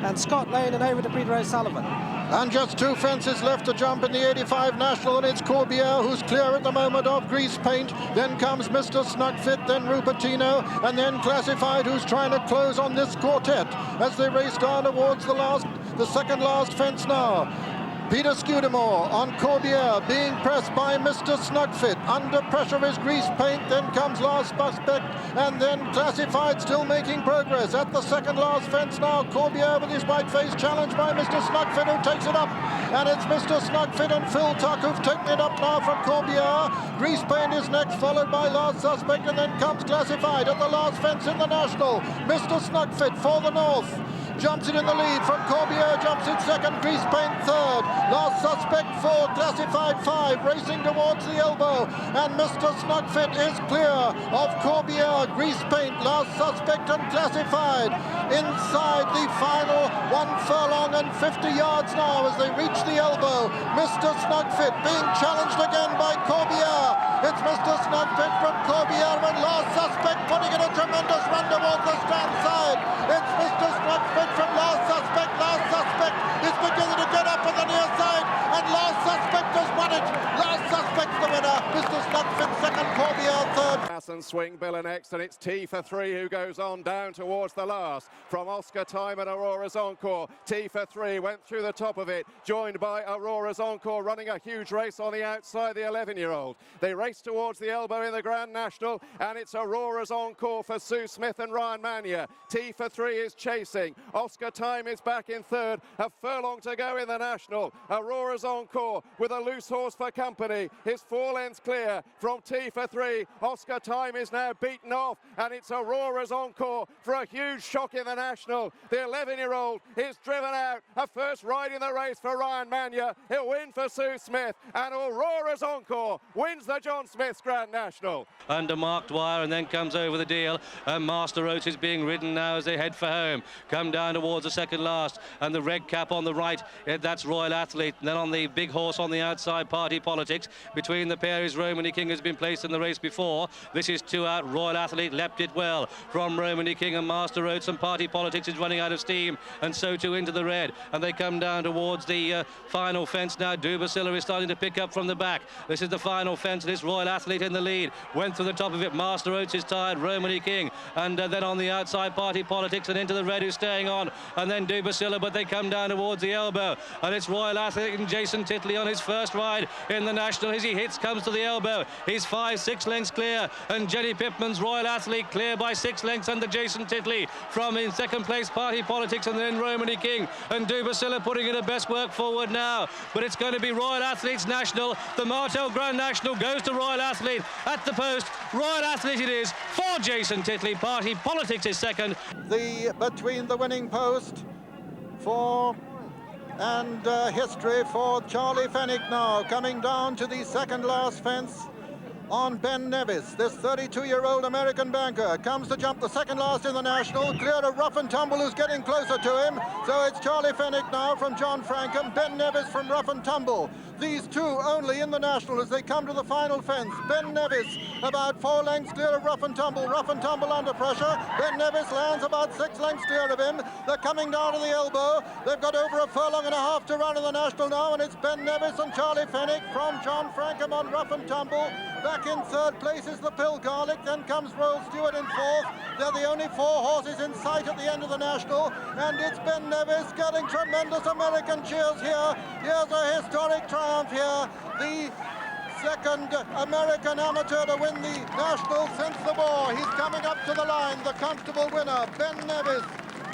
and Scott Lane and over to Peter O'Sullivan. And just 2 fences left to jump in the 85 National, and it's Corbiere who's clear at the moment of Grease Paint. Then comes Mr. Snugfit, then Rupertino, and then Classified, who's trying to close on this quartet as they race down towards the second last fence now. Peter Scudamore on Corbiere, being pressed by Mr. Snugfit. Under pressure is Grease Paint, then comes Last Suspect, and then Classified still making progress. At the second last fence now, Corbiere with his white face challenged by Mr. Snugfit, who takes it up. And it's Mr. Snugfit and Phil Tuck who've taken it up now from Corbiere. Grease Paint is next, followed by Last Suspect, and then comes Classified at the last fence in the National. Mr. Snugfit for the North. Jumps it in the lead from Corbiere, jumps it second, Grease Paint third, Last Suspect fourth, Classified 5, racing towards the elbow, and Mr. Snugfit is clear of Corbiere, Grease Paint, Last Suspect and Classified. Inside the final 1 furlong and 50 yards now as they reach the elbow. Mr. Snugfit being challenged again by Corbiere. It's Mr. Snugfit from Corbiere and Last Suspect putting in a tremendous run towards the stand side. It's Mr. Snugfit from Last Suspect. Last Suspect is beginning to get up on the near side, and Last Suspect has won it. Last Suspect's the winner. Mr. Snugfit second, Corbiere third. And Swing Biller next, and it's T for 3 who goes on down towards the last. From Oscar Time and Aurora's Encore, T for 3 went through the top of it, joined by Aurora's Encore, running a huge race on the outside, the 11-year-old. They race towards the elbow in the Grand National, and it's Aurora's Encore for Sue Smith and Ryan Mania. T for 3 is chasing. Oscar Time is back in third. A furlong to go in the National. Aurora's Encore with a loose horse for company is 4 lengths clear from T for 3. Oscar Time is now beaten off, and it's Aurora's Encore for a huge shock in the National. The 11-year-old is driven out. A first ride in the race for Ryan Mania. He'll win for Sue Smith, and Aurora's Encore wins the John Smith's Grand National. Under marked wire, and then comes over the deal, and Master Oates is being ridden now as they head for home. Come down towards the second last, and the red cap on the right, that's Royal Athlete. And then on the big horse on the outside, Party Politics. Between the pair is Romany King, has been placed in the race before. This is 2 out. Royal Athlete leapt it well from Romany King, and Master Oates, and Party Politics is running out of steam, and so too into the red. And they come down towards the final fence now. Dubacilla is starting to pick up from the back. This is the final fence, and it's Royal Athlete in the lead. Went through the top of it. Master Oates is tired. Romany King, and then on the outside, Party Politics, and into the red who's staying on, and then Dubacilla, but they come down towards the elbow, and it's Royal Athlete and Jason Titley on his first ride in the National. As he hits, comes to the elbow. He's 5-6 lengths clear, and Jenny Pipman's Royal Athlete clear by 6 lengths under Jason Titley. From in second place, Party Politics, and then Romany King, and Dubacilla putting in the best work forward now. But it's going to be Royal Athlete's National. The Martel Grand National goes to Royal Athlete at the post. Royal Athlete it is for Jason Titley. Party Politics is second. Between the winning post for and history for Charlie Fenwick now, coming down to the second last fence on Ben Nevis. This 32-year-old American banker comes to jump the second last in the National, clear of Rough and Tumble, who's getting closer to him. So it's Charlie Fenwick now from John Frankham, Ben Nevis from Rough and Tumble. These two only in the National as they come to the final fence. Ben Nevis about 4 lengths clear of Rough and Tumble. Rough and Tumble under pressure. Ben Nevis lands about 6 lengths clear of him. They're coming down to the elbow. They've got over a furlong and a half to run in the National now, and it's Ben Nevis and Charlie Fenwick from John Frankham on Rough and Tumble. Back in third place is the Pill Garlic, then comes Royal Stewart in fourth. They're the only 4 horses in sight at the end of the National, and it's Ben Nevis getting tremendous American cheers here. Here's a historic triumph here. The second American amateur to win the National since the war. He's coming up to the line, the comfortable winner, Ben Nevis,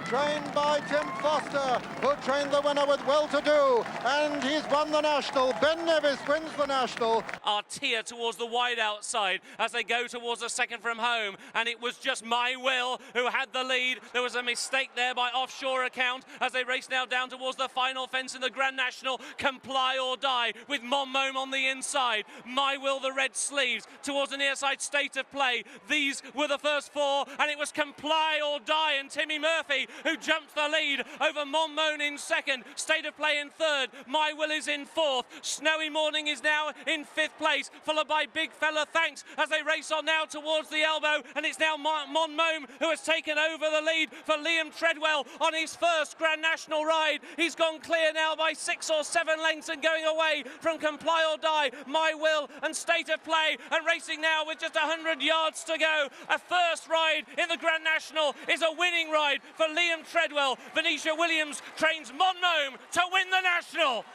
trained by Tim Foster, who trained the winner with Well-To-Do, and he's won the National. Ben Nevis wins the National. Artia towards the wide outside as they go towards the second from home, and it was just My Will who had the lead. There was a mistake there by Offshore Account as they race now down towards the final fence in the Grand National. Comply or Die with Monmome on the inside. My Will, the red sleeves, towards the near side, State of Play. These were the first 4, and it was Comply or Die, and Timmy Murphy who jumped the lead over Monmone in second, State of Play in third, My Will is in fourth, Snowy Morning is now in fifth place, followed by Big Fella Thanks as they race on now towards the elbow, and it's now Monmone who has taken over the lead for Liam Treadwell on his first Grand National ride. He's gone clear now by 6 or 7 lengths and going away from Comply or Die, My Will and State of Play, and racing now with just 100 yards to go. A first ride in the Grand National is a winning ride for Liam Treadwell. Venetia Williams trains Monmone to win the National.